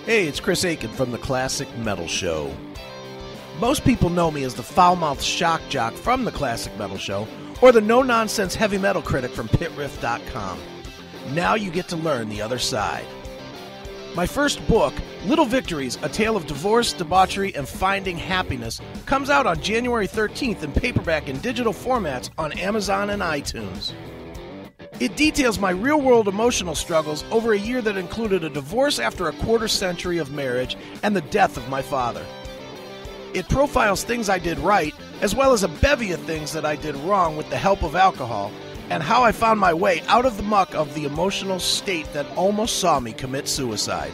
Hey, it's Chris Akin from the Classic Metal Show. Most people know me as the foul-mouthed shock jock from the Classic Metal Show, or the no-nonsense heavy metal critic from pitriff.com. Now you get to learn the other side. My first book, Little Victories, A Tale of Divorce, Debauchery, and Finding Happiness, comes out on January 13th in paperback and digital formats on Amazon and iTunes. It details my real-world emotional struggles over a year that included a divorce after a quarter-century of marriage and the death of my father. It profiles things I did right, as well as a bevy of things that I did wrong with the help of alcohol, and how I found my way out of the muck of the emotional state that almost saw me commit suicide.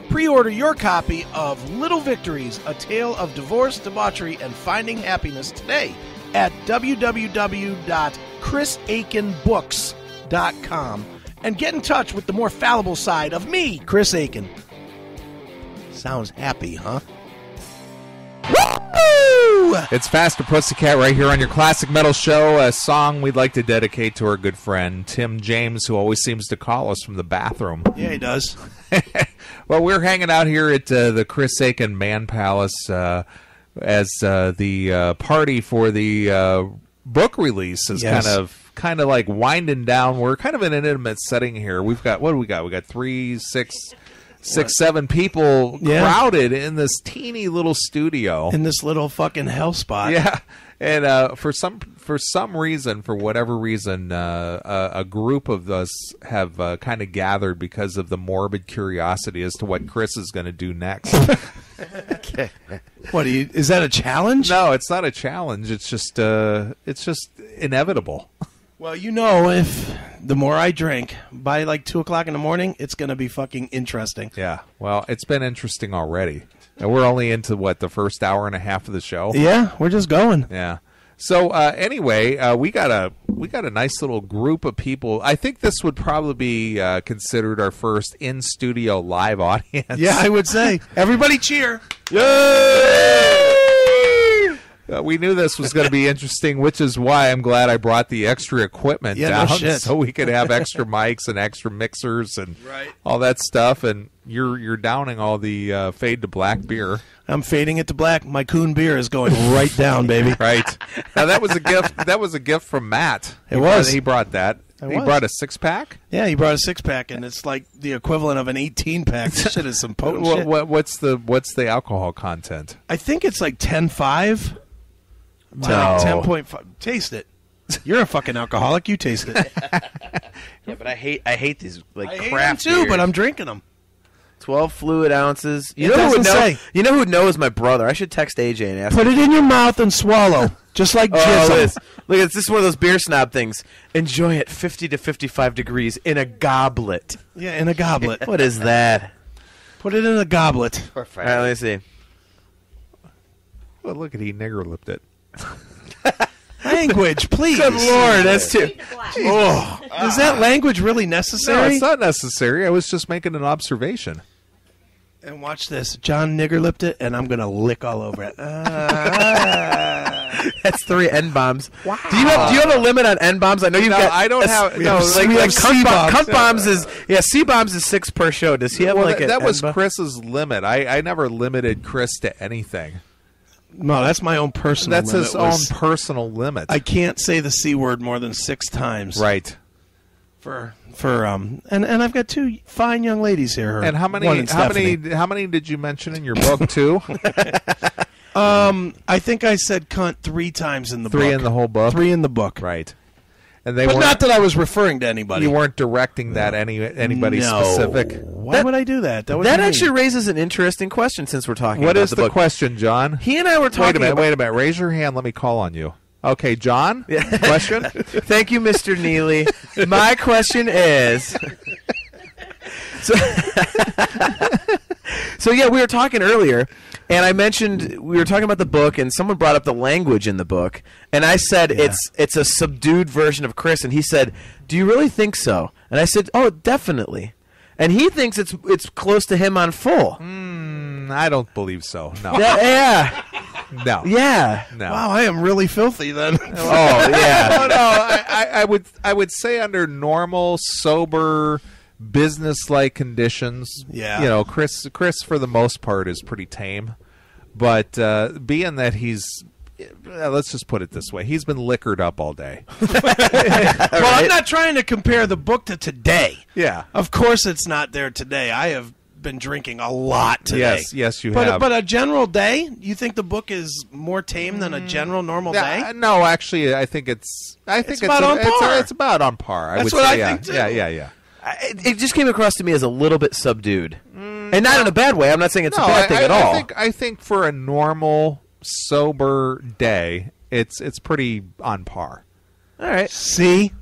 Pre-order your copy of Little Victories, A Tale of Divorce, Debauchery, and Finding Happiness today at www.chrisakinbooks.com and get in touch with the more fallible side of me, Chris Akin. Sounds happy, huh? Woo! It's Faster Pussycat right here on your Classic Metal Show, a song we'd like to dedicate to our good friend Tim James, who always seems to call us from the bathroom. Yeah, he does. Well, we're hanging out here at the Chris Akin Man Palace as the party for the book release is kind of like winding down. We're kind of in an intimate setting here. We've got, what do we got? We got 7 people crowded in this teeny little studio. In this little fucking hell spot. Yeah. And for some reason, for whatever reason, a group of us have kind of gathered because of the morbid curiosity as to what Chris is going to do next. Okay. What is that a challenge? No, it's not a challenge. It's just inevitable. Well, you know, if the more I drink, by like 2 o'clock in the morning, it's going to be fucking interesting. Yeah. Well, it's been interesting already. And we're only into, the first hour and a half of the show? Yeah, we're just going. Yeah. So, anyway, we got a nice little group of people. I think this would probably be considered our first in-studio live audience. Yeah, I would say. Everybody cheer. Yay! We knew this was going to be interesting, which is why I'm glad I brought the extra equipment down so we could have extra mics and extra mixers and all that stuff. And you're downing all the fade to black beer. I'm fading it to black. My Coon beer is going right down, baby. Right. Now that was a gift. That was a gift from Matt. He brought that. He brought a 6-pack. Yeah, he brought a 6-pack, and it's like the equivalent of an 18-pack. This shit is some potent shit. What's the alcohol content? I think it's like 10.5. No. 10.5. Taste it. You're a fucking alcoholic. You taste it. Yeah, but I hate these I craft hate them too, beers. but I'm drinking them. 12 fluid ounces. You know who would know? You know who would know is my brother. I should text AJ and ask Put him. it in your mouth and swallow, just like jism. Look, it's just one of those beer snob things. Enjoy it 50 to 55 degrees in a goblet. Yeah, in a goblet. What is that? Put it in a goblet. All right, let me see. Well, look at he nigger-lipped it. Language, please. Good Lord, that's too. Oh, is that language really necessary? No, it's not necessary. I was just making an observation. And watch this. John nigger-lipped it, and I'm going to lick all over it. That's 3 N-bombs. Wow. Do you have a limit on N-bombs? I know you've got... I don't have... No, like cunt bombs is... Yeah, C-bombs is 6 per show. Does he have that was Chris's limit. I never limited Chris to anything. No, that's my own personal limit. That's his own personal limit. I can't say the C word more than 6 times. Right. And I've got 2 fine young ladies here. And how many did you mention in your book too? I think I said cunt 3 times in the book. 3 in the whole book? 3 in the book. Right. And but not that I was referring to anybody. You weren't directing that anybody specific. Why would I do that? That actually raises an interesting question since we're talking about the book. What is the question, John? He and I were talking Wait a minute. Raise your hand. Let me call on you. Okay, John? Question? Thank you, Mr. Neeley. My question is... So yeah, we were talking earlier, and I mentioned we were talking about the book, and someone brought up the language in the book, and I said it's a subdued version of Chris, and he said, "Do you really think so?" And I said, "Oh, definitely." And he thinks it's close to him on full. I don't believe so. No. Yeah. No. Yeah. No. Wow, I am really filthy then. Oh yeah. No. I would say under normal, sober, business-like conditions. Yeah. Chris for the most part is pretty tame, but being that he's, let's just put it this way, he's been liquored up all day. Well, I'm not trying to compare the book to today. Yeah. Of course it's not there today. I have been drinking a lot today. Yes, you have. But a general day, you think the book is more tame than a general normal day? No, actually, I think it's about on par. It's about on par. That's would what say, I think, too. Yeah. It just came across to me as a little bit subdued, and not in a bad way. I'm not saying it's a bad thing at all. I think for a normal sober day, it's pretty on par. All right. See?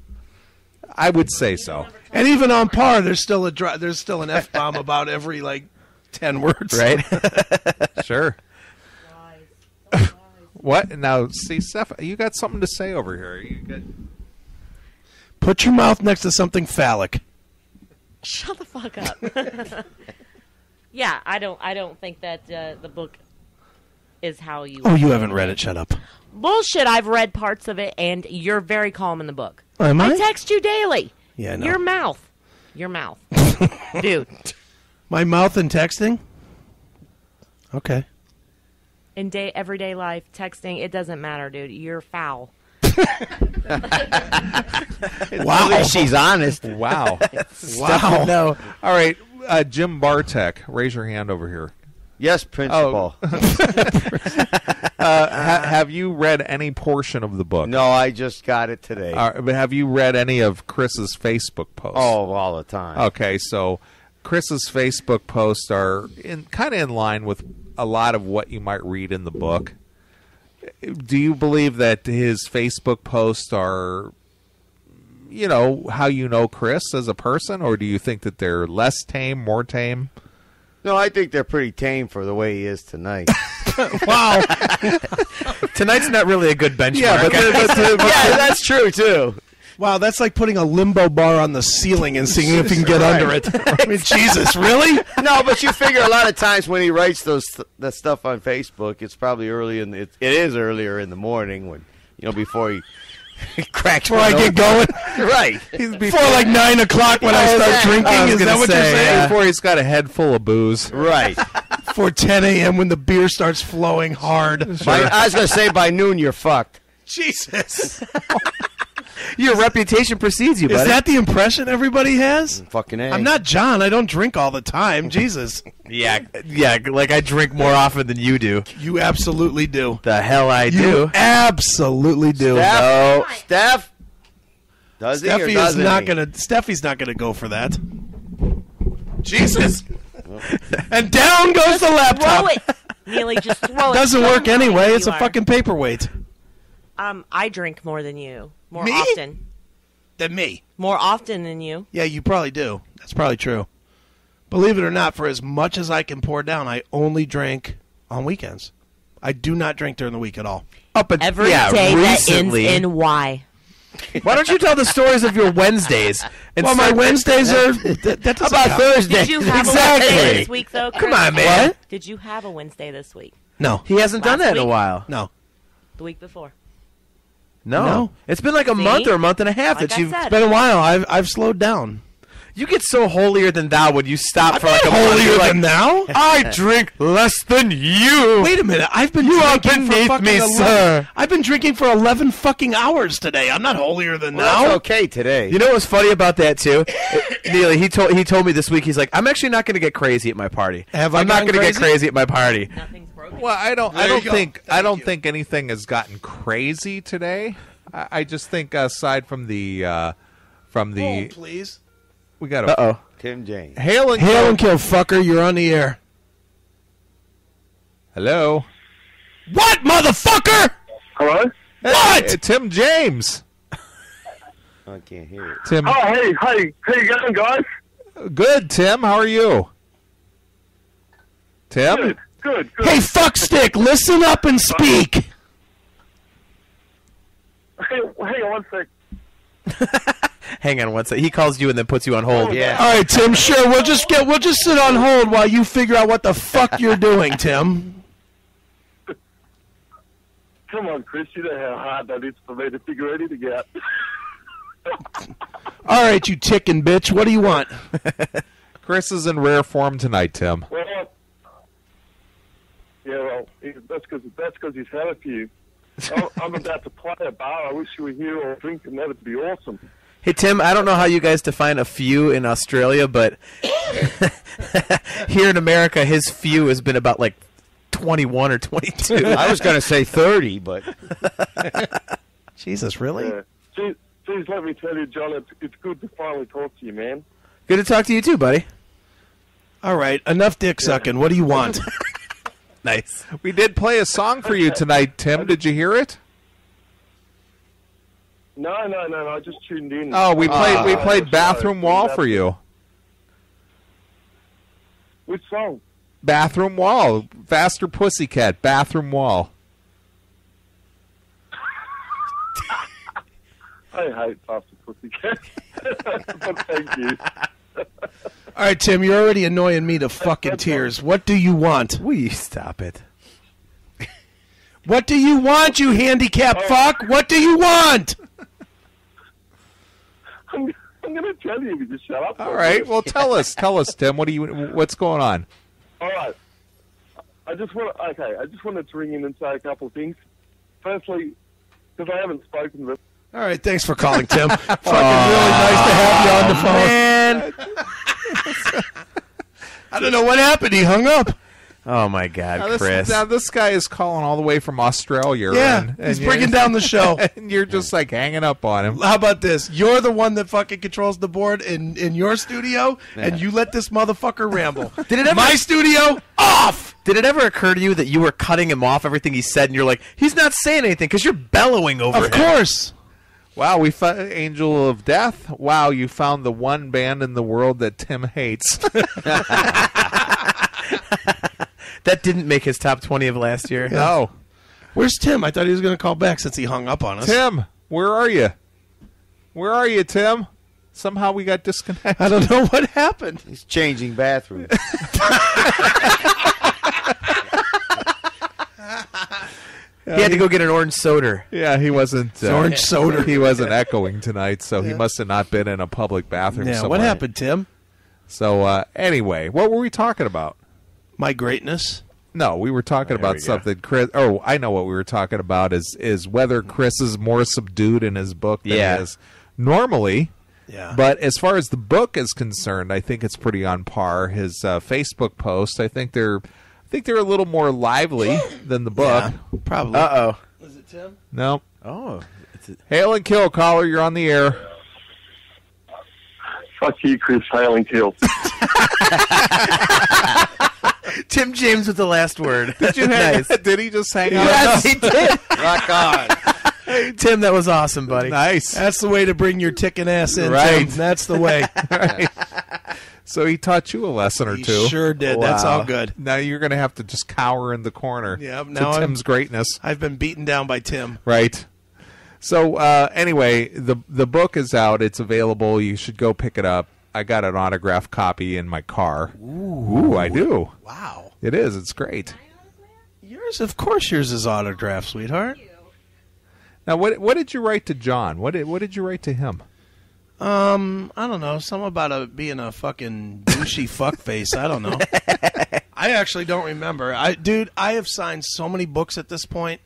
I would say so. And even on par, there's still an F-bomb about every, 10 words. Right? Sure. What? Now, see, Steph, you got something to say over here. Put your mouth next to something phallic. Shut the fuck up. Yeah, I don't think that the book is how you... Oh, you haven't read it. Shut up. Bullshit, I've read parts of it, and you're very calm in the book. Am I? I text you daily. Yeah, no. Your mouth. Dude. My mouth and texting? Okay. In everyday life, texting, it doesn't matter, dude. You're foul. Wow. She's honest. Wow. Wow. No. All right, Jim Bartek, raise your hand over here. Yes, Principal. Have you read any portion of the book? No, I just got it today. But have you read any of Chris's Facebook posts? Oh, all the time. Okay, so Chris's Facebook posts are kind of in line with a lot of what you might read in the book. Do you believe that his Facebook posts are, how you know Chris as a person, or do you think that they're less tame, more tame? No, I think they're pretty tame for the way he is tonight. Wow. Tonight's not really a good benchmark. Yeah, but Yeah, that's true, too. Wow, that's like putting a limbo bar on the ceiling and seeing if you can get under it. I mean, Jesus, really? No, but you figure a lot of times when he writes that stuff on Facebook, it's probably it is earlier in the morning when, before he cracks. Before I get going? Right. Before 9 o'clock when I start drinking? Is that what you're saying? Before he's got a head full of booze. Right. Before 10 a.m. when the beer starts flowing hard. I was going to say by noon you're fucked. Jesus. Your reputation precedes you, buddy. Is that the impression everybody has? Fucking A. I'm not John. I don't drink all the time. Jesus. Yeah, like I drink more often than you do. You absolutely do. The hell I You do. absolutely do. Steph? Does he or Steffi is doesn't not he? gonna. Steffi's not gonna go for that. Jesus. And down goes the laptop. Throw it. Neeley, just throw it. Doesn't work Somebody anyway. you It's a are. fucking paperweight. I drink more than you. More Me? often. Than me. More often than you. Yeah, you probably do. That's probably true. Believe it or not, for as much as I can pour down, I only drink on weekends. I do not drink during the week at all. Every day that ends in Y. Why don't you tell the stories of your Wednesdays? Well, my Wednesdays are... That doesn't about count. Thursday? Did you have Exactly. a Wednesday this week, though, Chris? Come on, man. What? Did you have a Wednesday this week? No. He hasn't done Last that in a week? while. No. The week before? No. It's been like a month or a month and a half Like that I you've... said. It's been a while. I've slowed down. You get so holier than thou when you stop for I'm like not a month. holier You're like, than thou. I drink less than you. Wait a minute. I've been You are drinking for beneath fucking me, 11 sir. I've been drinking for 11 fucking hours today. I'm not holier than Well, that's thou. okay today. You know what's funny about that too? Neeley, he told me this week. He's like, I'm actually not going to get crazy at my party. I'm not not going to get crazy at my party. Nothing's broken. Well, I don't There you go. think Thank you. think anything has gotten crazy today. I just think aside from the Hold, please. we got a Uh-oh. Tim James. Halen. Hail and kill, fucker. You're on the air. Hello. What, motherfucker? Hello? What? Hey, Tim James. I can't hear it. Tim. Oh, hey, how you going, guys? Good, Tim. How are you? Tim? Good. Hey, fuckstick, listen up and speak. Hey, hang on one sec. Hang on one second. He calls you and then puts you on hold. Yeah. All right, Tim. Sure, we'll just sit on hold while you figure out what the fuck you're doing, Tim. Come on, Chris. You know how hard that is for me to figure anything out. All right, you ticking bitch. What do you want? Chris is in rare form tonight, Tim. Well, that's because he's had a few. I'm about to play a bar. I wish you were here or drinking. That would be awesome. Hey, Tim, I don't know how you guys define a few in Australia, but here in America, his few has been about like 21 or 22. I was going to say 30, but... Jesus, really? Yeah. Please let me tell you, John, it's good to finally talk to you, man. Good to talk to you too, buddy. All right, enough dick sucking. What do you want? Nice. We did play a song for you tonight, Tim. Did you hear it? No. I just tuned in. Oh, we played Bathroom Wall for you. Which song? Bathroom Wall. Faster Pussycat. Bathroom Wall. I hate Faster Pussycat. But thank you. All right, Tim, you're already annoying me to fucking tears. What do you want? Will you stop it? What do you want, you handicapped fuck? What do you want? I'm going to tell you if you just shut up. All right. Well, tell us, Tim. What's going on? All right. I just wanted to ring in and say a couple of things. Firstly, because I haven't spoken with. All right, thanks for calling, Tim. Fucking really nice to have you on the phone. Man. I don't know what happened. He hung up. Oh, my God, Chris. This guy is calling all the way from Australia. Yeah, he's bringing down the show. And you're just like hanging up on him. How about this? You're the one that fucking controls the board in your studio, and you let this motherfucker ramble. My studio, off! Did it ever occur to you that you were cutting him off everything he said, and you're like, he's not saying anything because you're bellowing over him? Of course. Wow, we found Angel of Death. Wow, you found the one band in the world that Tim hates. That didn't make his top 20 of last year. No. Where's Tim? I thought he was going to call back since he hung up on us. Tim, where are you? Where are you, Tim? Somehow we got disconnected. I don't know what happened. He's changing bathrooms. He had to go get an orange soda. Yeah, he wasn't. Orange soda. He wasn't echoing tonight, so he must have not been in a public bathroom Yeah, somewhere. what happened, Tim? So, anyway, what were we talking about? My greatness. No, we were talking about something. Chris. Oh, I know what we were talking about. Is whether Chris is more subdued in his book than he is normally. Yeah. But as far as the book is concerned, I think it's pretty on par. His Facebook posts, I think they're a little more lively than the book. Yeah, probably. Uh-oh. Is it Tim? No. Oh. Hail and kill, caller. You're on the air. Fuck you, Chris. Hail and kill. Tim James with the last word. Did you Nice. Did he just hang out? Yes, he did. Rock on. Hey, Tim, that was awesome, buddy. Nice. That's the way to bring your ticking ass in, Right. Tim. That's the way. Right. So he taught you a lesson or He two. sure did. That's all good. Now you're going to have to just cower in the corner Yeah, to now Tim's greatness. I've been beaten down by Tim. Right. So anyway, the book is out. It's available. You should go pick it up. I got an autographed copy in my car. Ooh, I do. Wow. It is. It's great. Yours, of course, yours is autographed, sweetheart. Now, what did you write to John? What did you write to him? I don't know. Something about being a fucking douchey fuckface. I don't know. I actually don't remember. I have signed so many books at this point.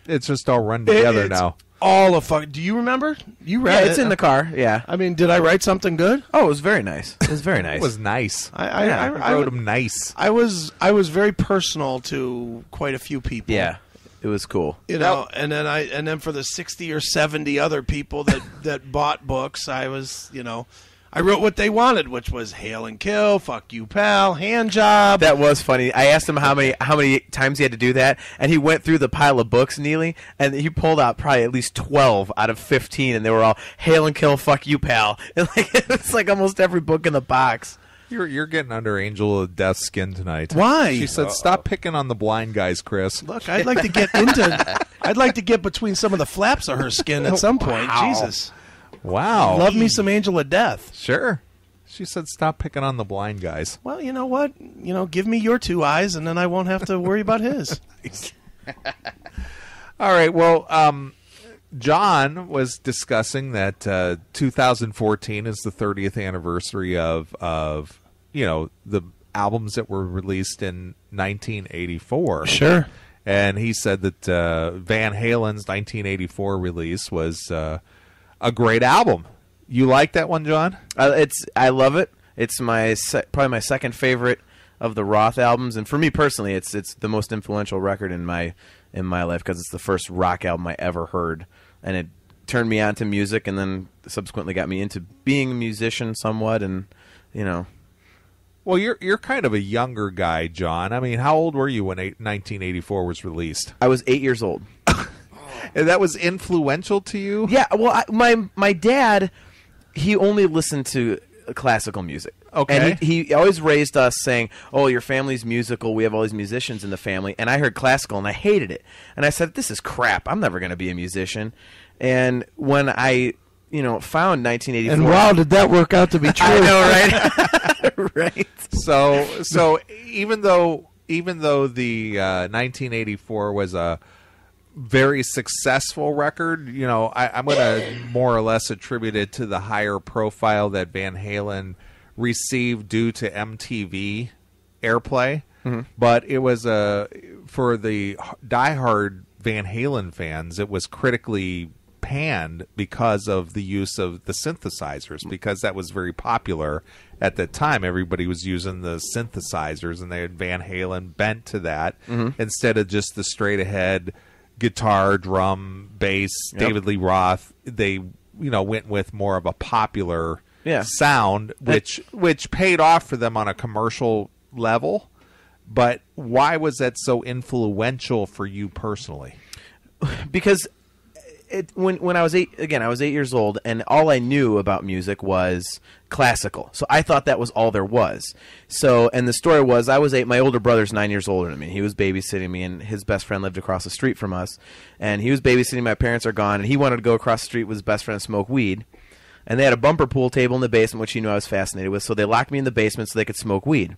It's just all run together It's now. all a fuck. Do you remember? You read it. It's in the car. Yeah. I mean, did I write something good? Oh, it was very nice. It was very nice. It was nice. I wrote him nice. I was very personal to quite a few people. Yeah. It was cool. You know, and then for the 60 or 70 other people that bought books, I was, I wrote what they wanted, which was hail and kill, fuck you, pal, hand job. That was funny. I asked him how many times he had to do that, and he went through the pile of books, Neeley, and he pulled out probably at least 12 out of 15, and they were all hail and kill, fuck you, pal. And it's like almost every book in the box. You're getting under Angel of Death's skin tonight. Why? She said, "Stop picking on the blind guys, Chris." Look, I'd like to get between some of the flaps of her skin at some point. Wow. Jesus. Wow. Love me some Angel of Death. Sure. She said, "Stop picking on the blind guys." Well, you know what? Give me your two eyes, and then I won't have to worry about his. All right. Well, John was discussing that 2014 is the 30th anniversary of the albums that were released in 1984. Sure. And he said that Van Halen's 1984 release was a great album. You like that one, John? I love it. It's probably my second favorite of the Roth albums, and for me personally, it's the most influential record in my life because it's the first rock album I ever heard, and it turned me on to music, and then subsequently got me into being a musician somewhat, and Well, you're kind of a younger guy, John. I mean, how old were you when 1984 was released? I was 8 years old. And that was influential to you? Yeah. Well, my dad, he only listened to classical music. Okay. And he always raised us saying, "Oh, your family's musical. We have all these musicians in the family." And I heard classical, and I hated it. And I said, "This is crap. I'm never going to be a musician." And when I, found 1984, and wow, did that work out to be true? I know, right? Right. So even though the 1984 was a very successful record, I'm going to more or less attribute it to the higher profile that Van Halen received due to MTV airplay. Mm-hmm. But it was for the diehard Van Halen fans, it was critically panned because of the use of the synthesizers, because that was very popular at the time. Everybody was using the synthesizers, and they had Van Halen bent to that instead of just the straight ahead guitar, drum, bass. Yep. David Lee Roth, they went with more of a popular sound, which paid off for them on a commercial level. But why was that so influential for you personally? Because when I was 8 years old, and all I knew about music was classical. So I thought that was all there was. So, and the story was, I was 8. My older brother's 9 years older than me. He was babysitting me, and his best friend lived across the street from us. And he was babysitting. My parents are gone, and he wanted to go across the street with his best friend and smoke weed. And they had a bumper pool table in the basement, which he knew I was fascinated with. So they locked me in the basement so they could smoke weed.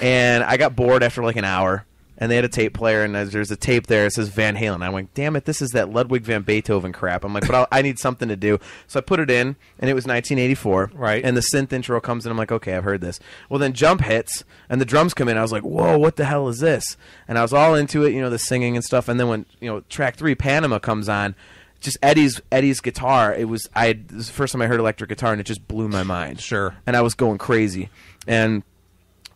And I got bored after like an hour. And they had a tape player, and there's a tape there. It says Van Halen. I went, damn it, this is that Ludwig van Beethoven crap. I'm like, but I need something to do. So I put it in, and it was 1984. Right. And the synth intro comes in. I'm like, okay, I've heard this. Well, then Jump hits, and the drums come in. I was like, whoa, what the hell is this? And I was all into it, the singing and stuff. And then when track 3, Panama, comes on, just Eddie's guitar. It was the first time I heard electric guitar, and it just blew my mind. Sure. And I was going crazy. And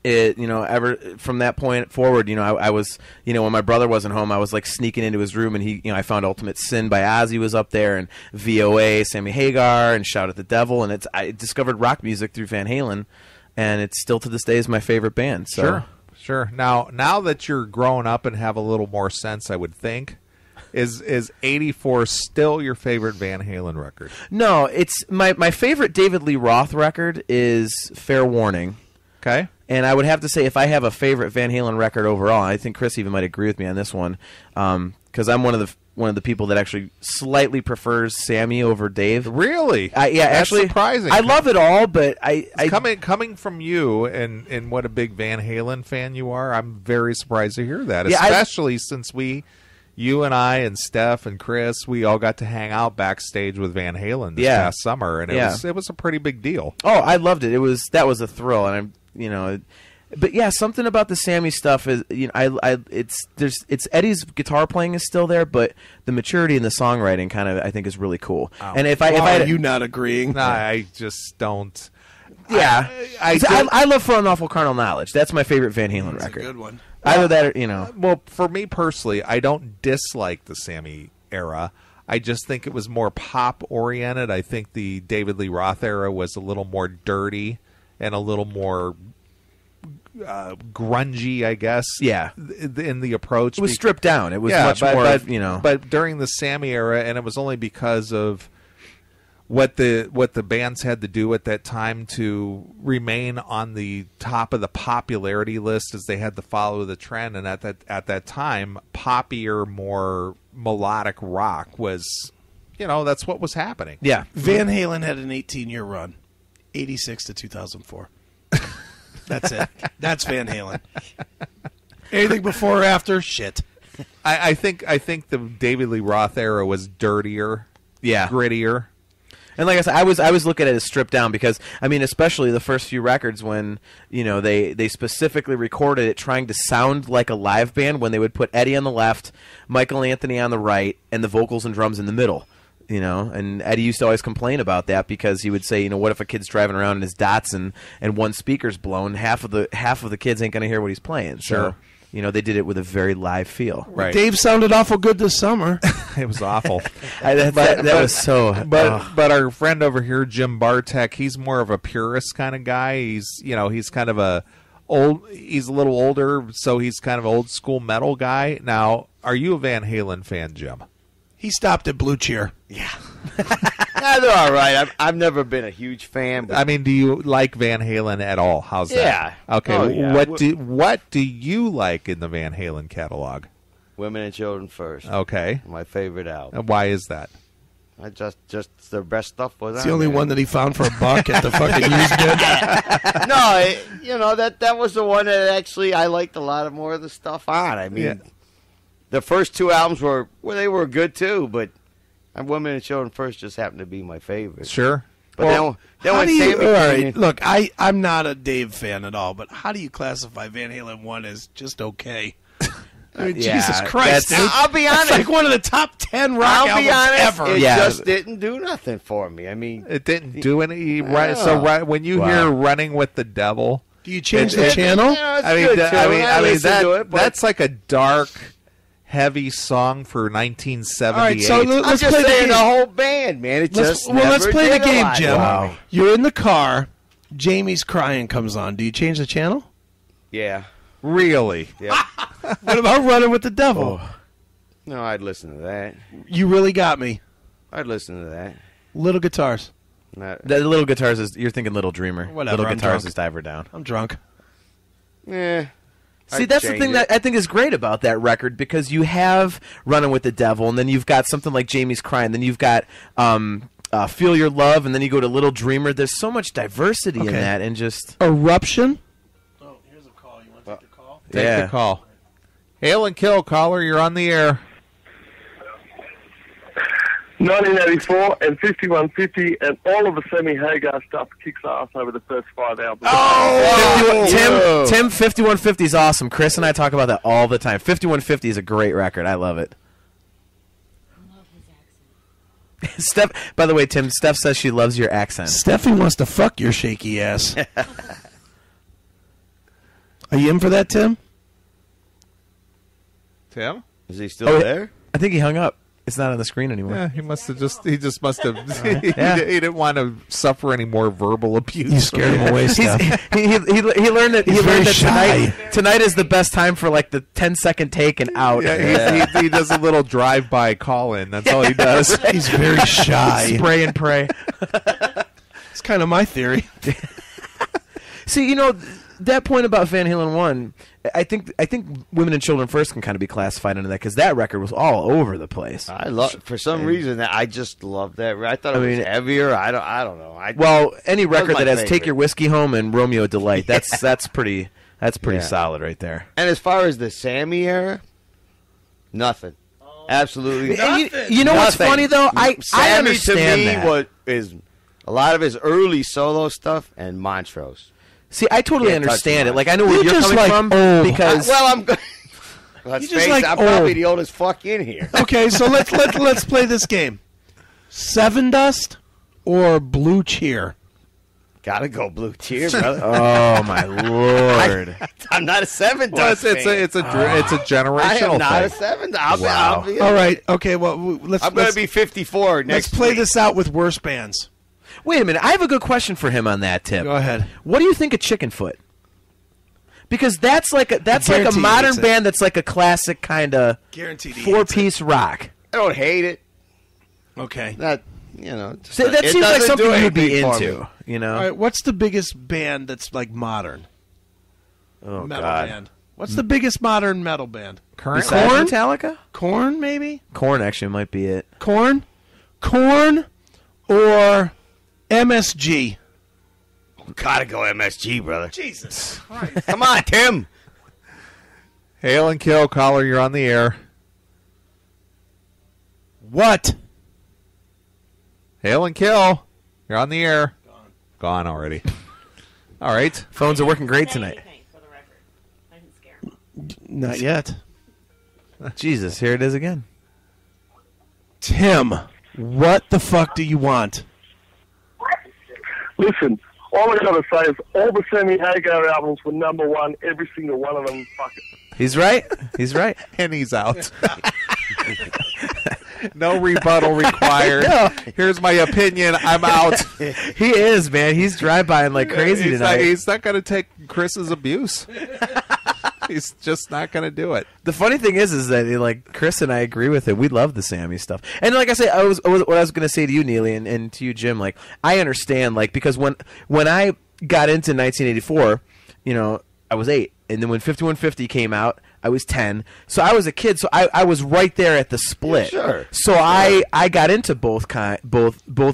it, ever from that point forward, I was, when my brother wasn't home, I was like sneaking into his room, and I found Ultimate Sin by Ozzy was up there, and VOA, Sammy Hagar, and Shout at the Devil, and I discovered rock music through Van Halen, and it's still to this day is my favorite band. So. Sure. Now that you're grown up and have a little more sense, I would think, is 84 still your favorite Van Halen record? No, it's my favorite David Lee Roth record is Fair Warning. Okay. And I would have to say, if I have a favorite Van Halen record overall, I think Chris even might agree with me on this one, because I'm one of the people that actually slightly prefers Sammy over Dave. Really? That's actually surprising. I love it all, but coming from you and what a big Van Halen fan you are, I'm very surprised to hear that. Yeah, especially since you and I and Steph and Chris, we all got to hang out backstage with Van Halen this past summer, and it was a pretty big deal. Oh, I loved it. That was a thrill, and but yeah, something about the Sammy stuff is, it's Eddie's guitar playing is still there, but the maturity in the songwriting kind of I think is really cool. Oh. And if are you not agreeing? No, I just don't. Yeah, I love For Unlawful Carnal Knowledge. That's my favorite Van Halen record. That's a good one. Either that or, Well, for me personally, I don't dislike the Sammy era. I just think it was more pop-oriented. I think the David Lee Roth era was a little more dirty and a little more grungy, I guess. Yeah. In the approach. It was stripped down. It was much more, But during the Sammy era, and it was only because of what the bands had to do at that time to remain on the top of the popularity list, as they had to follow the trend. And at that time, poppier, more melodic rock was, that's what was happening. Yeah. Van Halen had an 18-year run, 86 to 2004. That's it. That's Van Halen. Anything before or after, shit. I think the David Lee Roth era was dirtier, grittier. And like I said, I was looking at it stripped down because I mean, especially the first few records when they specifically recorded it trying to sound like a live band when they would put Eddie on the left, Michael Anthony on the right, and the vocals and drums in the middle. And Eddie used to always complain about that because he would say, what if a kid's driving around in his Datsun and one speaker's blown? Half of the kids ain't gonna hear what he's playing. Sure. So, they did it with a very live feel. Right. Dave sounded awful good this summer. It was awful. That was so. But our friend over here, Jim Bartek, he's more of a purist kind of guy. He's kind of he's a little older, so he's kind of an old school metal guy. Now, are you a Van Halen fan, Jim? He stopped at Blue Cheer. Yeah. They're all right. I've never been a huge fan. But I mean, do you like Van Halen at all? How's that? Yeah. Okay. Oh, yeah. What do you like in the Van Halen catalog? Women and Children First. Okay. My favorite album. And why is that? I just their best stuff was. It's the only one that he found for $1 at the fucking used bin. No, that was the one that actually I liked a lot more of the stuff on. I mean, the first two albums were good too, but Women and Children First just happened to be my favorite. Sure. But then when all Sammy right, look, I'm not a Dave fan at all, but how do you classify Van Halen 1 as just okay? I mean, Jesus Christ, dude. I'll be honest. It's like one of the top 10 rock albums ever. It just didn't do nothing for me. I mean, it didn't do any. Right. So when you hear "Running with the Devil," do you change the channel? That's like a dark, heavy song for 1978. All right, so let's I'm just play saying the whole band, man. Let's play the game, Jim. Wow. You're in the car. Jamie's crying comes on. Do you change the channel? Yeah. Really? Yeah. What about Running with the Devil? Oh. No, I'd listen to that. You really got me. I'd listen to that. Little Guitars. The Little Guitars is, you're thinking Little Dreamer. Whatever, Little I'm Guitars drunk. is Diver Down. I'm drunk. Yeah. See, that's the thing that I think is great about that record because you have Running with the Devil, and then you've got something like Jamie's Crying, then you've got Feel Your Love, and then you go to Little Dreamer. There's so much diversity in that, and just Eruption. Oh, here's a call. You want to take the call? Take the call. Hail and kill, caller. You're on the air. 1984 and 5150 and all of the Hagar stuff kicks ass over the first 5 albums. Oh, Tim, 5150 is awesome. Chris and I talk about that all the time. 5150 is a great record. I love it. I love his accent. Steph, by the way, Tim, Steph says she loves your accent. Steffi wants to fuck your shaky ass. Are you in for that, Tim? Tim? Is he still there? I think he hung up. It's not on the screen anymore. Yeah, he must have just. He just must have. He didn't want to suffer any more verbal abuse. You scared him away, Steph. He learned that. He learned that tonight is the best time for like the 10-second take and out. Yeah, he does a little drive-by call-in. That's all he does. He's very shy. Spray and pray. It's kind of my theory. See, that point about Van Halen 1, I think Women and Children First can kind of be classified into that because that record was all over the place. For some reason, I just love that. I thought it was heavier. I don't know. Any record that has "Take Your Whiskey Home" and "Romeo Delight," that's pretty solid right there. And as far as the Sammy era, nothing. Absolutely nothing. You know what's funny though? I understand to me what is a lot of his early solo stuff and Montrose. See, I totally understand it. Like, I know where you're coming from because. Let's face it, I'm probably the oldest fuck in here. Okay, so let's play this game. Seven Dust or Blue Cheer? Gotta go Blue Cheer, brother. Oh my lord! I'm not a Seven Dust. It's a generational I am not thing. a Seven Dust. I'll be all right. Okay. Well, I'm going to be 54 next. Let's play this out with worse bands. Wait a minute. I have a good question for him on that, Tim. Go ahead. What do you think of Chicken Foot? Because that's like a modern band that's like a classic kind of four-piece rock. I don't hate it. Okay. That so that seems like something you'd be into. All right. What's the biggest band that's like modern? Oh metal God. band. What's the biggest modern metal band? Besides Korn? Metallica? Korn, maybe. Korn actually might be it. Korn, or MSG. Gotta go MSG, brother. Jesus. Come on, Tim. Hail and kill, caller. You're on the air. What? Hail and kill. You're on the air. Gone already. All right. Phones are working great tonight. For the record. I didn't scare him. Not yet. Jesus, here it is again. Tim, what the fuck do you want? Listen, all I gotta say is all the Sammy Hagar albums were #1, every single one of them. Fuck it. He's right. He's right. And he's out. No rebuttal required. No. Here's my opinion. I'm out. He is, man. He's drive-bying like crazy tonight. He's not going to take Chris's abuse. He's just not going to do it. The funny thing is that like Chris and I agree with it. We love the Sammy stuff, and like I say, what I was going to say to you, Neeley, and to you, Jim. Like I understand, like because when I got into 1984, you know, I was 8, and then when 5150 came out, I was 10. So I was a kid. So I was right there at the split. Yeah, sure. So I got into both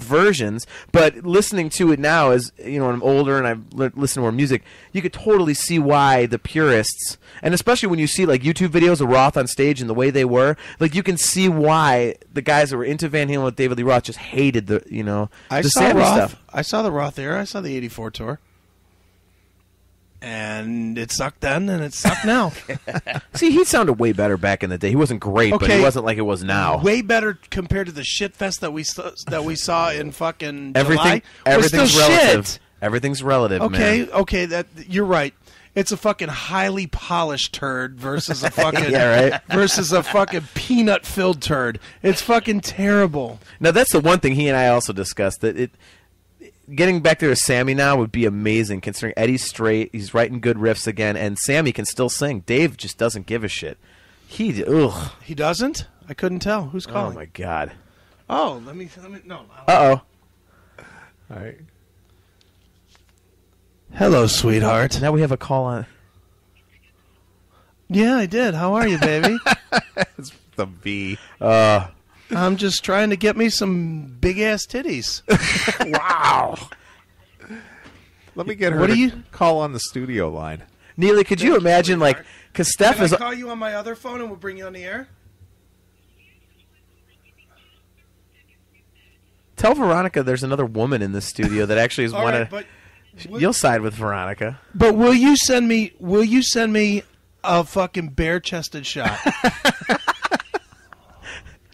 versions. But listening to it now, as you know, when I'm older and I've listened to more music, you could totally see why the purists, and especially when you see like YouTube videos of Roth on stage and the way they were, like you can see why the guys that were into Van Halen with David Lee Roth just hated the I the saw Sammy Roth. stuff. I saw the Roth era. I saw the '84 tour, and it sucked then, and it sucked now. See, he sounded way better back in the day. He wasn't great, but Okay. he wasn't like it was now. Way better compared to the shit fest that we saw in fucking Everything, July. Was everything's still relative. shit. Everything's relative, Okay, man. okay, that you're right. It's a fucking highly polished turd versus a fucking Yeah, right. versus a fucking peanut filled turd. It's fucking terrible. Now that's the one thing he and I also discussed, that it getting back to Sammy now would be amazing, considering Eddie's straight, he's writing good riffs again, and Sammy can still sing. Dave just doesn't give a shit. He doesn't? I couldn't tell. Who's Oh calling? my god. Oh, let me no. Uh-oh. All right. Hello, sweetheart. Now we have a call on. Yeah, I did. How are you, baby? It's the V. I'm just trying to get me some big ass titties. Wow. Let me get her What to do you- call on the studio line. Neeley, could you imagine, like, because Steph Can is. I call you on my other phone and we'll bring you on the air? Tell Veronica there's another woman in this studio that actually is All one right, of. but You'll side with Veronica. But will you send me a fucking bare chested shot?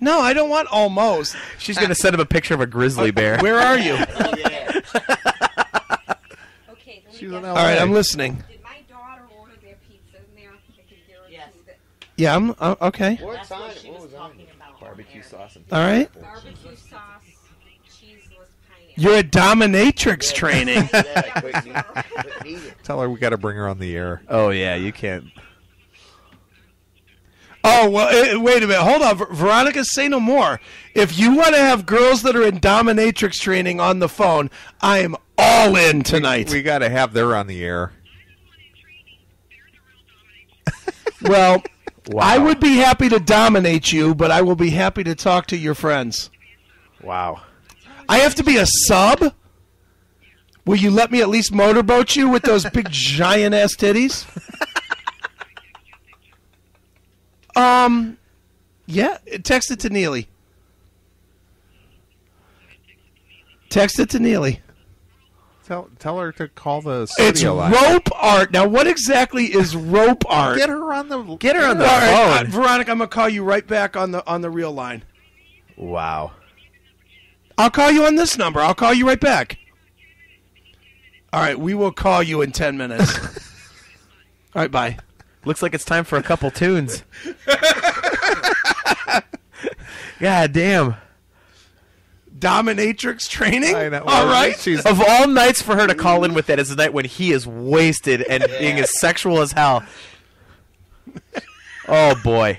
No, I don't want almost. She's going to send him a picture of a grizzly bear. Where are you? Okay, let me She's guess. in All right, LA. I'm listening. Did my daughter order their pizza in there? I can guarantee Yes. that. Yeah, I'm okay. What That's time? what she What was was on? talking about. Barbecue sauce. And All right. Barbecue sauce, cheeseless pineapple. You're a dominatrix training. Yeah, quit eating. Tell her we got to bring her on the air. Oh, yeah, you can't. Oh, well, wait a minute. Hold on. Veronica, say no more. If you want to have girls that are in dominatrix training on the phone, I am all in tonight. We got to have her on the air. Well, Wow. I would be happy to dominate you, but I will be happy to talk to your friends. Wow. I have to be a sub? Will you let me at least motorboat you with those big giant-ass titties? Yeah, text it to Neeley. Text it to Neeley. Tell her to call the It's studio line. rope art. Now, what exactly is rope art? Get her on the the All right, phone. Veronica, I'm gonna call you right back on the real line. Wow. I'll call you on this number. I'll call you right back. All right, we will call you in 10 minutes. All right, bye. Looks like it's time for a couple tunes. God damn. Dominatrix training? I know. All right. She's Of all nights for her to call in with that is the night when he is wasted and being as sexual as hell. Oh boy.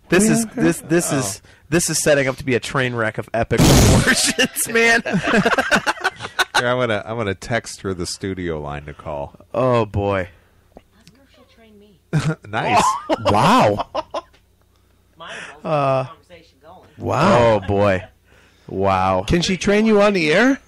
This is setting up to be a train wreck of epic proportions, man. Here, I'm gonna text her the studio line to call. Oh boy. Ask her if she'll train me. Nice. Wow. Might as well keep the conversation going. Wow. Oh boy. Wow. Can she train you on the air?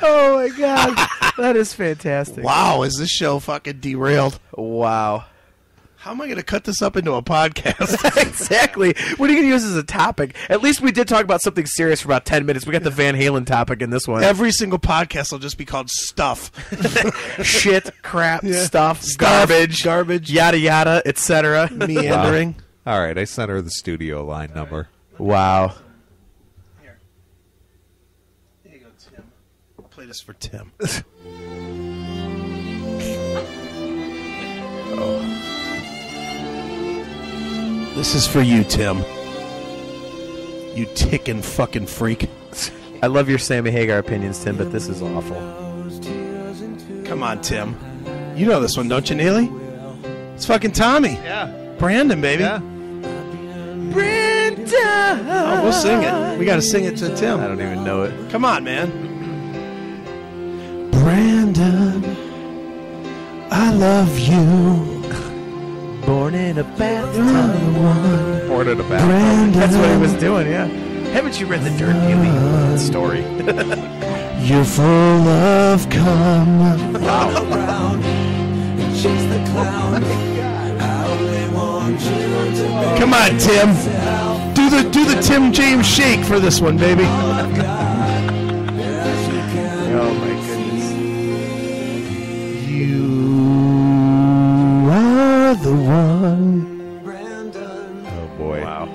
Oh my god, that is fantastic. Wow, is this show fucking derailed? Wow. How am I going to cut this up into a podcast? Exactly. What are you going to use as a topic? At least we did talk about something serious for about 10 minutes. We got the Van Halen topic in this one. Every single podcast will just be called Stuff. Shit, crap, stuff, garbage, yada yada, etc. Meandering. Wow. All right, I sent her the studio line number. Wow. Here you go, Tim. Play this for Tim. This is for you, Tim. You ticking fucking freak. I love your Sammy Hagar opinions, Tim, but this is awful. Come on, Tim. You know this one, don't you, Neeley? It's fucking Tommy. Yeah. Brandon, baby. Yeah. Brandon! Oh, we'll sing it. We got to sing it to Tim. I don't even know it. Come on, man. Brandon, I love you. Born in a bathtub. Born in a bathtub. That's what he was doing, yeah. Haven't you read the Dirt Neeley story? You're full of cum. Come on, Tim. Do the Tim James shake for this one, baby. Oh my goodness. You are the one. Oh boy. Wow.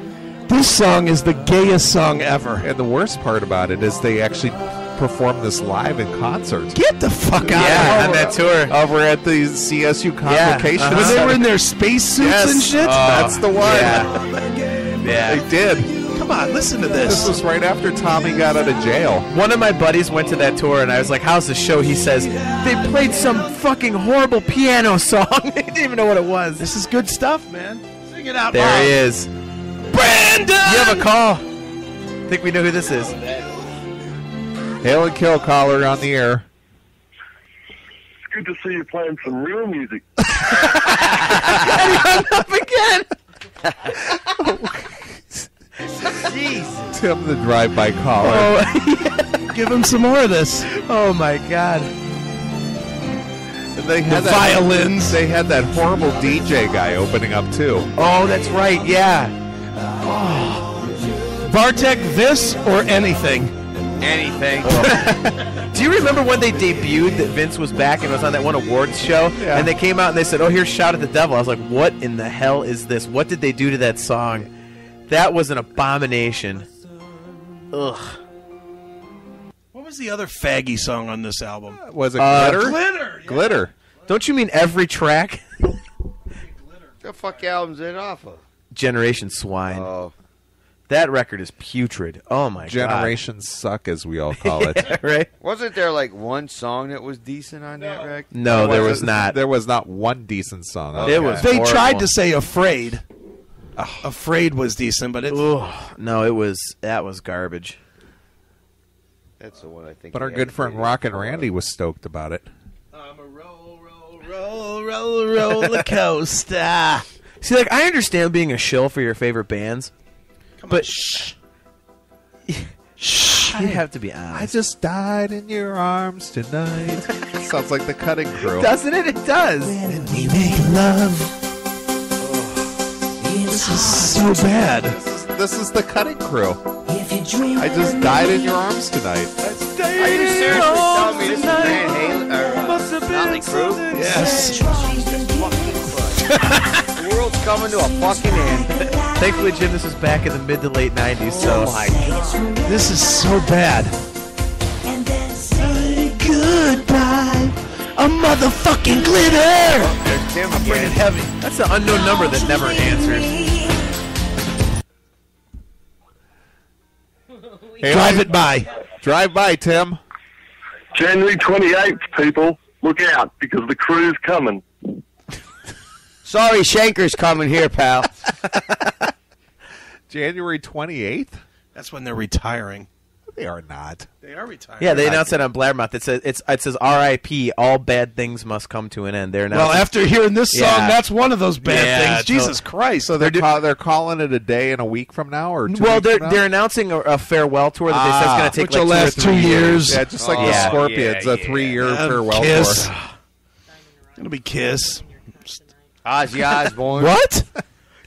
This song is the gayest song ever. And the worst part about it is they actually perform this live in concert. Get the fuck out Yeah, of on that tour. Over at the CSU Convocation uh-huh. When they Center. were in their space suits and shit? That's the one. Yeah. They did. Come on, listen to This this. was right after Tommy got out of jail. One of my buddies went to that tour, and I was like, how's the show? He says, they played some fucking horrible piano song. They didn't even know what it was. This is good stuff, man. Sing it out There loud. he is. Brandon! You have a call. Think we know who this is. Hail and kill caller on the air. It's good to see you playing some real music. Up again. Jeez. Tim, the drive-by caller. Oh, Give him some more of this. oh my God. And they had The violins. They had that horrible DJ guy opening up too. Oh, that's right. Yeah. Bartek, this or anything? Anything. Do you remember when they debuted that Vince was back and was on that one awards show? Yeah. And they came out and they said, oh, here's Shout at the Devil. I was like, what in the hell is this? What did they do to that song? That was an abomination. Ugh. What was the other faggy song on this album? Was it Glitter? Glitter. Yeah. Glitter. Don't you mean every track? The fuck album's it off of? Generation Swine. Oh. That record is putrid. Oh, my Generations suck, as we all call it. God. Right? Wasn't there like one song that was decent on that record? No, there was not. There was not one decent song. on It that. was They horrible. tried to say Afraid. Afraid was decent, but it's... Ugh. No, that was garbage. That's the one I think. But our they good had friend to Rockin' Randy was stoked about it. I'm a roller coaster. See, like, I understand being a shill for your favorite bands, but Shh. you have to be I honest. just died in your arms tonight. Sounds like the Cutting Crew. Doesn't it? It does. We make love. This is so bad. This is the Cutting Crew. I just died in your arms tonight. Are you seriously telling me this is Van Halen or Motley Crue? Yes. The world's coming to a fucking end. Thankfully, Jim, this was back in the mid to late 90s, so... Oh my God. This is so bad. Say goodbye. A motherfucking glitter. There's Tim Bring it again. heavy. That's an unknown number that never answers. Drive it by. Drive by, Tim. January 28th, people, look out because the crew's coming. Sorry, Shanker's coming here, pal. January 28th? That's when they're retiring. They are not. They are retired. Yeah, they announced it on Blabbermouth. It says R.I.P. All bad things must come to an end. They're well, after hearing this song, that's one of those bad things. Jesus Christ! So they're calling it a day and a week from now, or 2 well, weeks from now? they're announcing a farewell tour that they say is going to take which will last 2 years. Yeah, just like the Scorpions, a 3-year farewell Kiss. tour. It'll be Kiss. Ozzy Osbourne. What?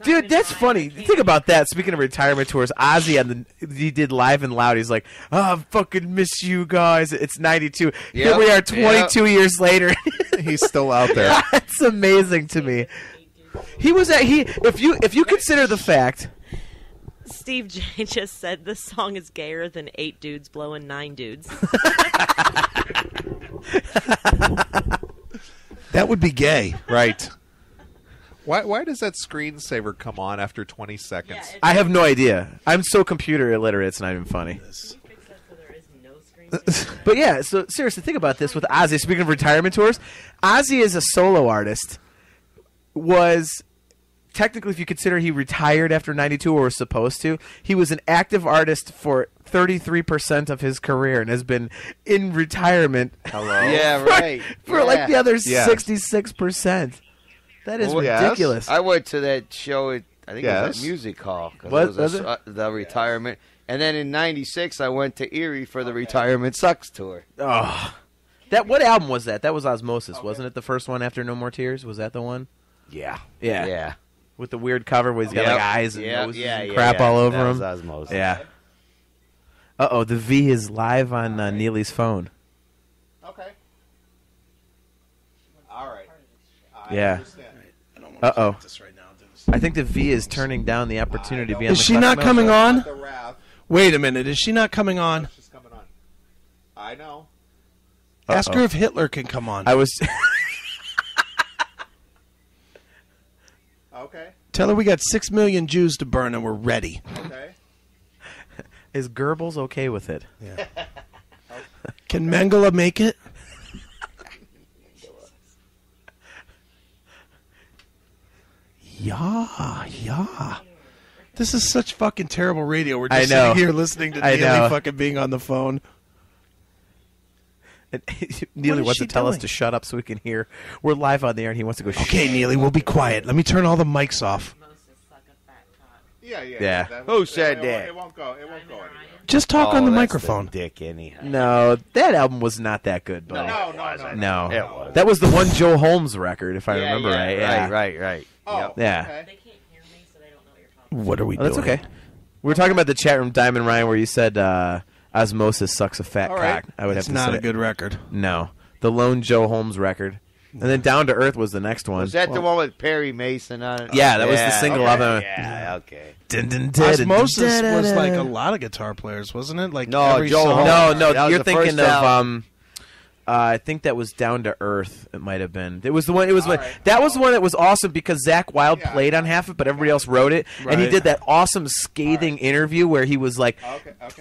Dude, that's funny. Think about that. Speaking of retirement tours, Ozzy he did Live and Loud. He's like, "Oh, I fucking miss you guys." It's 92. Here we are, 22 years later. He's still out there. That's amazing to me. He was at if you consider the fact. Steve J just said this song is gayer than 8 dudes blowing 9 dudes. That would be gay. Right. Why does that screensaver come on after 20 seconds? I have no idea. I'm so computer illiterate, it's not even funny. But yeah, so seriously, think about this with Ozzy. Speaking of retirement tours, Ozzy as a solo artist was technically, if you consider he retired after 92 or was supposed to, he was an active artist for 33% of his career and has been in retirement. Yeah, right. For like the other 66%. That is ridiculous. I went to that show at, I think it was at Music Hall. Was it? The retirement. And then in 96, I went to Erie for the Retirement Sucks tour. Oh. What album was that? That was Osmosis, wasn't it? The first one after No More Tears? Was that the one? Yeah. Yeah. With the weird cover where he's got like eyes and noses and crap all over him. That was Osmosis. Yeah. Uh-oh, the V is live on Neeley's phone. Okay. All right. Yeah. Uh-oh. I think the V is turning down the opportunity to be on Is the she Classic not coming Metal on? Wait a minute. Is she not coming on? She's coming on. I know. Ask her if Hitler can come on. I was... Okay. Tell her we got 6 million Jews to burn and we're ready. Okay. Is Goebbels okay with it? Yeah. Can Mengele make it? Yeah. This is such fucking terrible radio. We're just sitting here listening to Neeley fucking being on the phone. And Neeley wants to tell us to shut up so we can hear. We're live on the air and he wants to go, okay, Neeley, we'll be quiet. Let me turn all the mics off. Yeah. Who said that? It won't go anywhere. Just talk on the microphone. Dick, anyhow. No, that album was not that good, buddy. No. It was. That was the one Joe Holmes record, if I remember right. Yeah. Right. Oh, Yep. Yeah. okay. They can't hear me, so they don't know what you're talking What are we Oh, doing? that's okay. We were talking about the chat room, Diamond Ryan, where you said Osmosis sucks a fat All right. cock. I would It's have to not say a good record. No. The lone Joe Holmes record. And then Down to Earth was the next one. Was that the one with Perry Mason on it? Yeah, that was the single of it. Yeah, okay. Osmosis was like a lot of guitar players, wasn't it? Like No, every Joe song. Holmes. No, That was you're the thinking first of album. I think that was Down to Earth. It might have been. It was the one. It was that was the one that was awesome because Zakk Wylde played on half of it, but everybody else wrote it, and he Right. did that awesome scathing interview where he was like,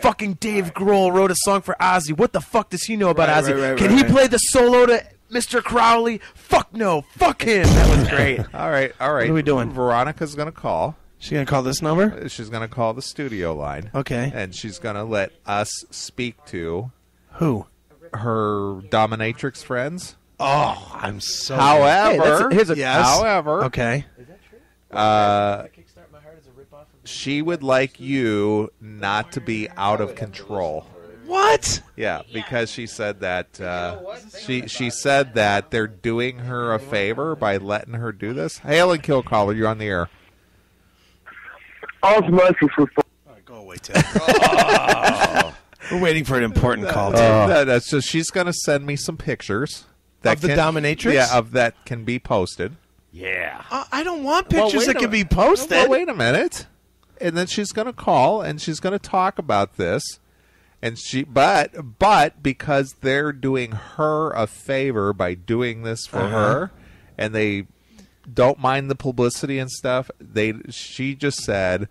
"Fucking Dave Grohl wrote a song for Ozzy. What the fuck does he know about Ozzy? Can he play the solo to Mr. Crowley? Fuck no, fuck him." That was great. All right. What are we doing? Veronica's going to call. She gonna call this number? She's going to call the studio line. Okay. And she's going to let us speak to Who? her dominatrix friends. Oh, I'm so. However, here's a however, Okay. she would like you not to be out of control. What? Yeah, because she said that she said that they're doing her a favor by letting her do this. Halen Kill Caller, you're on the air. Osmosis was All right, go away, Tim. We're waiting for an important call, Tim. That's just she's going to send me some pictures Of the dominatrix? Yeah, of that can be posted. Yeah. I don't want pictures wait that a can be minute. posted. Well, wait a minute. And then she's going to call and she's going to talk about this. And but because they're doing her a favor by doing this for her, and they don't mind the publicity and stuff, she just said,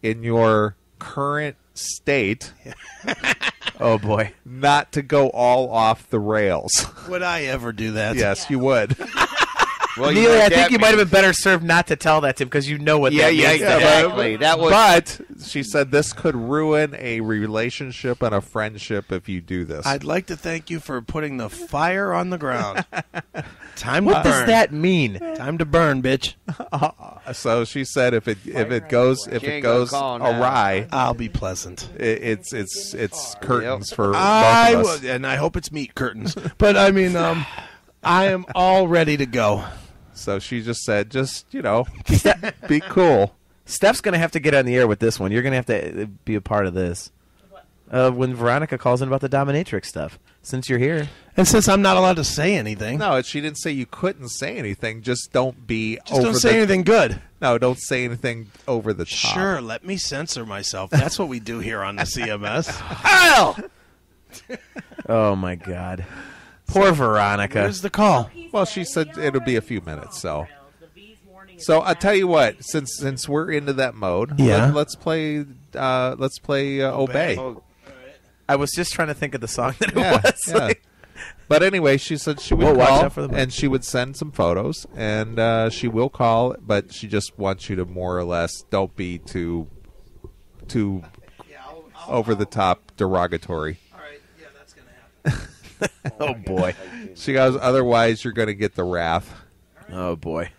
in your current state, Oh boy. not to go all off the rails. Would I ever do that? Yes, you would. Well, Neeley, I think you might have been better served not to tell that to him because you know what that means. Exactly. But she said this could ruin a relationship and a friendship if you do this. I'd like to thank you for putting the fire on the ground. Time to burn. What does that mean? Time to burn, bitch. So she said if it goes awry, I'll be pleasant. It's curtains for both I of us. and I hope it's meat curtains. But I mean, I am all ready to go. So she just said, be cool. Steph's going to have to get on the air with this one. You're going to have to be a part of this. When Veronica calls in about the dominatrix stuff, since you're here. And since I'm not allowed to say anything. No, she didn't say you couldn't say anything. Just don't be don't say anything good. No, don't say anything over the top. Sure, let me censor myself. That's what we do here on the CMS. Hell! Oh, my God. Poor Veronica. Where's the call? Well, she said it'll be a few minutes, so I'll tell you what. Since we're into that mode, let's play Obey. I was just trying to think of the song that it was. Yeah. But anyway, she said she would call and she would send some photos, and she will call, but she just wants you to more or less don't be too over the top derogatory. All right, yeah, that's gonna happen. Oh boy. She goes, otherwise you're going to get the wrath. Oh boy.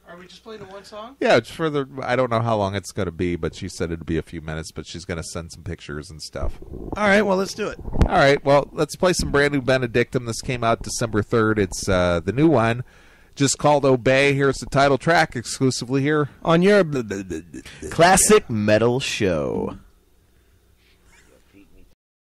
Are we just playing the one song? Yeah, it's further. I don't know how long it's going to be, but she said it'd be a few minutes, but she's going to send some pictures and stuff. All right, well, let's do it. All right, well, let's play some brand new Benedictum. This came out December 3rd. It's the new one, just called Obey. Here's the title track exclusively here on your Classic Metal Show.